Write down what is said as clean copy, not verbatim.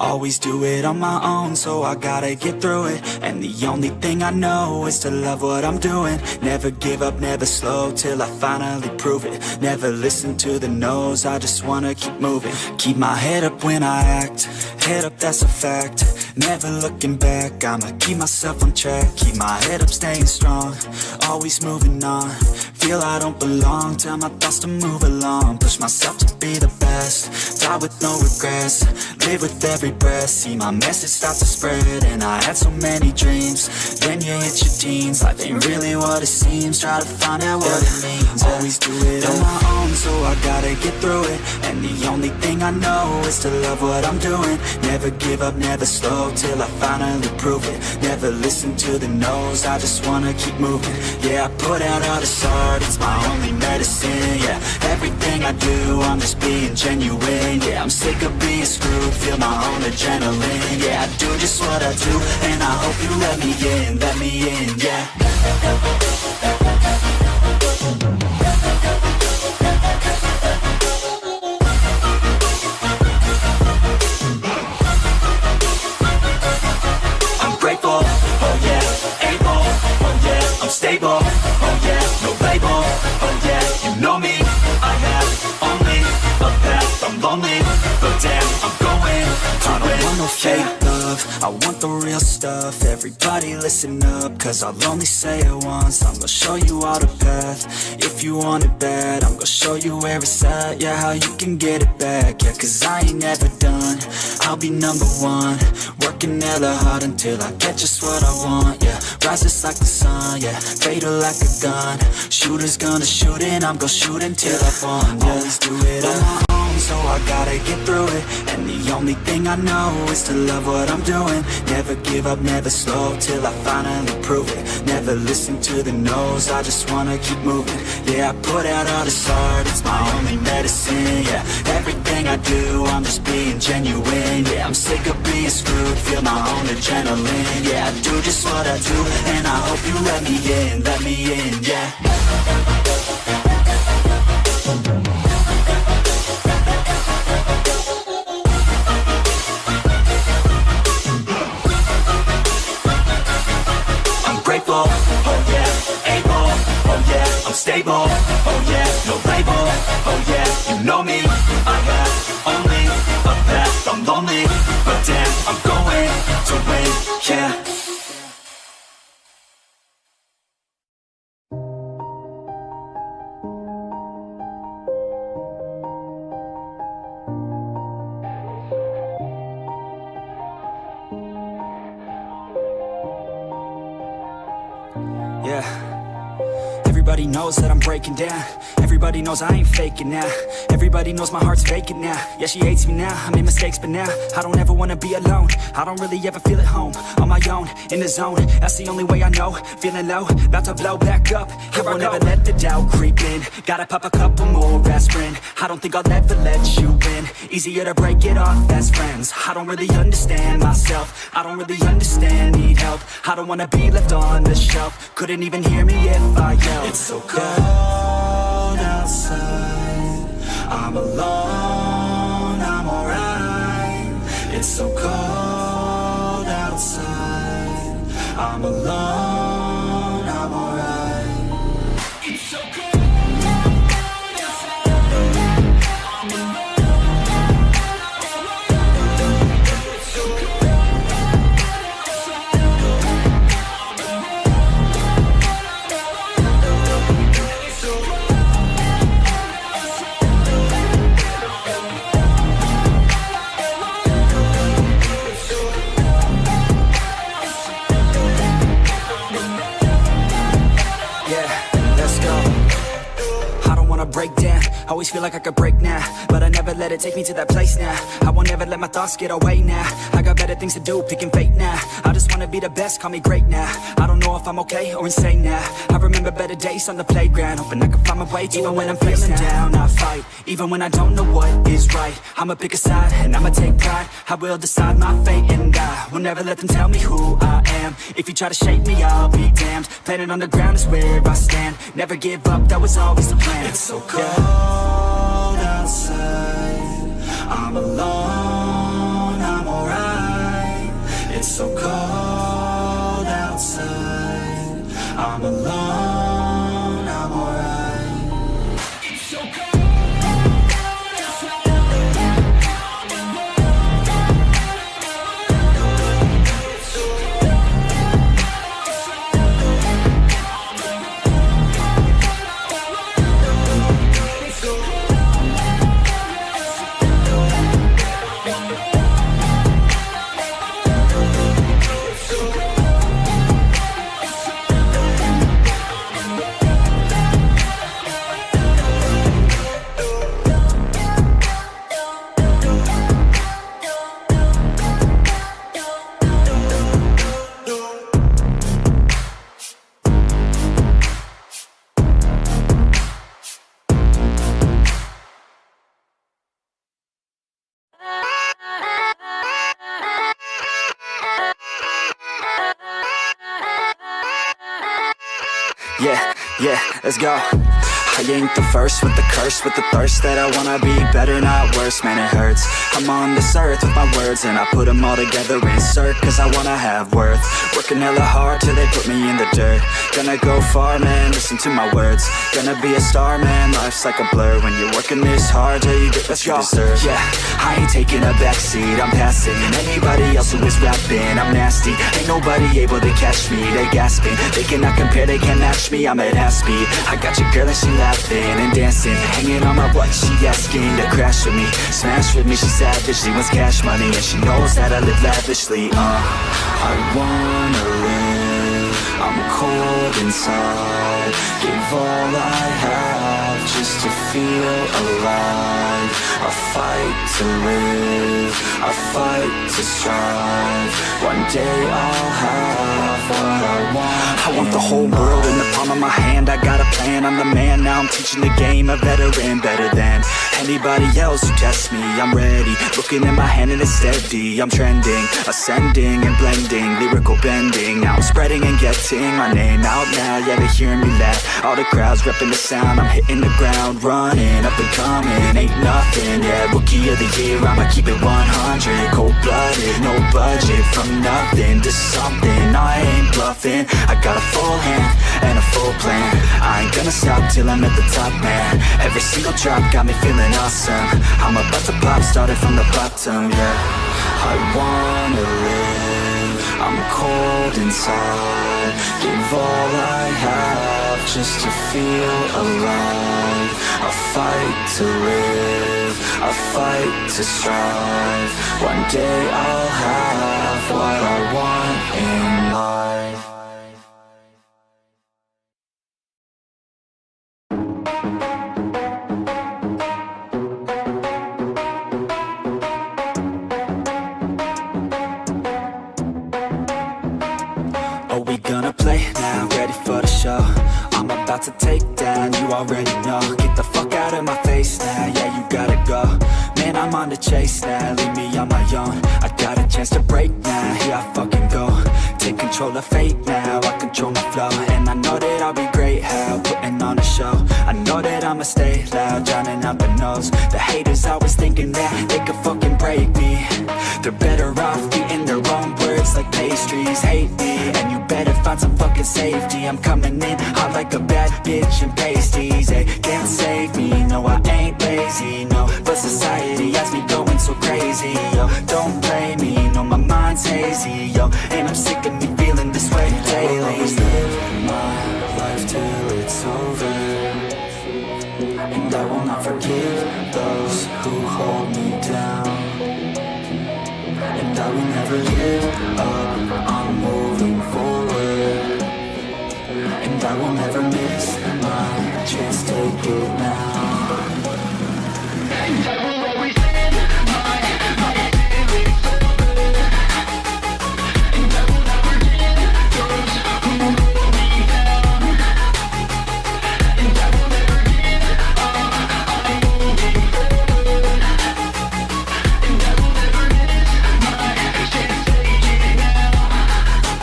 Always do it on my own, so I gotta get through it. And the only thing I know is to love what I'm doing. Never give up, never slow, till I finally prove it. Never listen to the no's, I just wanna keep moving. Keep my head up when I act, head up, that's a fact. Never looking back, I'ma keep myself on track. Keep my head up, staying strong, always moving on. Feel I don't belong, tell my thoughts to move along. Push myself to be the best, die with no regrets. Live with every breath, see my message start to spread. And I had so many dreams, then you hit your teens. Life ain't really what it seems, try to find out what it means. Always do it on my own, so I gotta get through it. And the only thing I know is to love what I'm doing. Never give up, never slow, till I finally prove it. Never listen to the no's, I just wanna keep moving. Yeah, I put out all this art, it's my only medicine. Yeah, everything I do, I'm just being genuine. Yeah, I'm sick of being screwed, feel my own adrenaline. Yeah, I do just what I do, and I hope you let me in, yeah. I'm grateful, oh yeah, able, oh yeah, I'm stable, oh yeah, no label, oh yeah, you know me, I have only a path, I'm lonely, but damn, I'm going to win. I don't want no fake love, I want the real stuff. Everybody listen up, cause I'll only say it once. I'm gonna show you all the path, if you want it bad. I'm gonna show you where it's at, yeah, how you can get it back. Yeah, cause I ain't never done, I'll be number one. Working hella hard until I get just what I want, yeah. Rises like the sun, yeah, fatal like a gun. Shooter's gonna shoot and I'm gonna shoot until I won, yeah. Always do it on my own, so I gotta get through it. And the only thing I know is to love what I'm doing. Never give up, never slow, till I finally prove it. Never listen to the no's, I just wanna keep moving. Yeah, I put out all this art, it's my only medicine. Yeah, everything I do, I'm just being genuine. Yeah, I'm sick of being screwed, feel my own adrenaline. Yeah, I do just what I do, and I hope you let me in, yeah. Grateful, oh yeah, able, oh yeah, I'm stable, oh yeah, no label, oh yeah, you know me, I have only a path, I'm lonely, but damn, I'm going to win, yeah. Yeah, everybody knows that I'm breaking down. Everybody knows I ain't faking now. Everybody knows my heart's vacant now. Yeah, she hates me now, I made mistakes but now I don't ever wanna be alone. I don't really ever feel at home, on my own, in the zone. That's the only way I know, feeling low, about to blow back up. Here I won't ever let the doubt creep in. Gotta pop a couple more aspirin. I don't think I'll ever let you in. Easier to break it off best friends. I don't really understand myself, I don't really understand, need help. I don't wanna be left on the shelf. Couldn't even hear me if I yelled. It's so cold outside, I'm alone, I'm alright. It's so cold outside, I'm alone, I'm alright. It's so cold. Break down, always feel like I could break now, but I never let it take me to that place now. I won't ever let my thoughts get away now. I got better things to do, picking fate now. I just wanna be the best, call me great now. I don't know if I'm okay or insane now. I remember better days on the playground, hoping I can find my way. Even when I'm feeling down, I fight. Even when I don't know what is right, I'ma pick a side and I'ma take pride. I will decide my fate and I will never let them tell me who I am. If you try to shape me, I'll be damned. Planet on the ground is where I stand. Never give up, that was always the plan. It's so cold outside, I'm alone, I'm alright. Yeah, let's go. I ain't the first with the curse, with the thirst that I wanna be better, not worse, man it hurts. I'm on this earth with my words and I put them all together, insert, cause I wanna have worth. Working hella hard till they put me in the dirt. Gonna go far, man, listen to my words. Gonna be a star, man, life's like a blur. When you're working this hard till you get what you deserve. Yeah, I ain't taking a backseat, I'm passing anybody else who is rapping. I'm nasty, ain't nobody able to catch me. They gasping, they cannot compare, they can't match me. I'm at half speed, I got your girl and she laughing and dancing, hanging on my butt, she asking to crash with me, smash with me, she savage, she wants cash money, and she knows that I live lavishly. I wanna live, I'm cold inside, give all I have just to feel alive. I fight to live, I fight to strive, one day I'll have what I want. I want the whole world in the palm of my hand, I got a plan, I'm the man, now I'm teaching the game, a veteran, better than anybody else who tests me. I'm ready, looking at my hand and it's steady, I'm trending, ascending and blending, lyrical bending, now I'm spreading and getting my name out now, yeah they hearing me laugh, all the crowds repping the sound, I'm hitting the ground, running, up and coming, ain't nothing, yeah, rookie of the year, I'ma keep it 100, cold-blooded, no budget, from nothing to something, I ain't bluffing, I got a full hand and a full plan, I ain't gonna stop till I'm at the top, man, every single drop got me feeling awesome, I'm about to pop, started from the bottom, yeah, I wanna live, I'm cold inside, give all I have just to feel alive, I fight to live, I fight to strive, one day I'll have what I want in life. Are we gonna play now? Ready for the show? I'm about to take down, you already know. Get the fuck out of my face now, yeah you gotta go. Man I'm on the chase now, leave me on my own. I got a chance to break now, here I fucking go. Take control of fate now, I control my flow. And I know that I'll be great, how putting on a show. I know that I'ma stay loud, drowning out the noise. The haters always thinking that they could fucking break me. They're better off eating their own words like pastries. Hate me, and you better find some fucking safety. I'm coming in hot like a bad bitch and pasties. They can't save me, no I ain't lazy, no. But society has me going so crazy, yo. Don't blame me, no my mind's hazy, yo. And I'm sick of me feeling this way daily. I'll always live my life till it's over, and I will not forgive those who hold me down. And I will never give up, I'm moving forward. And I will never miss my chance, take it now.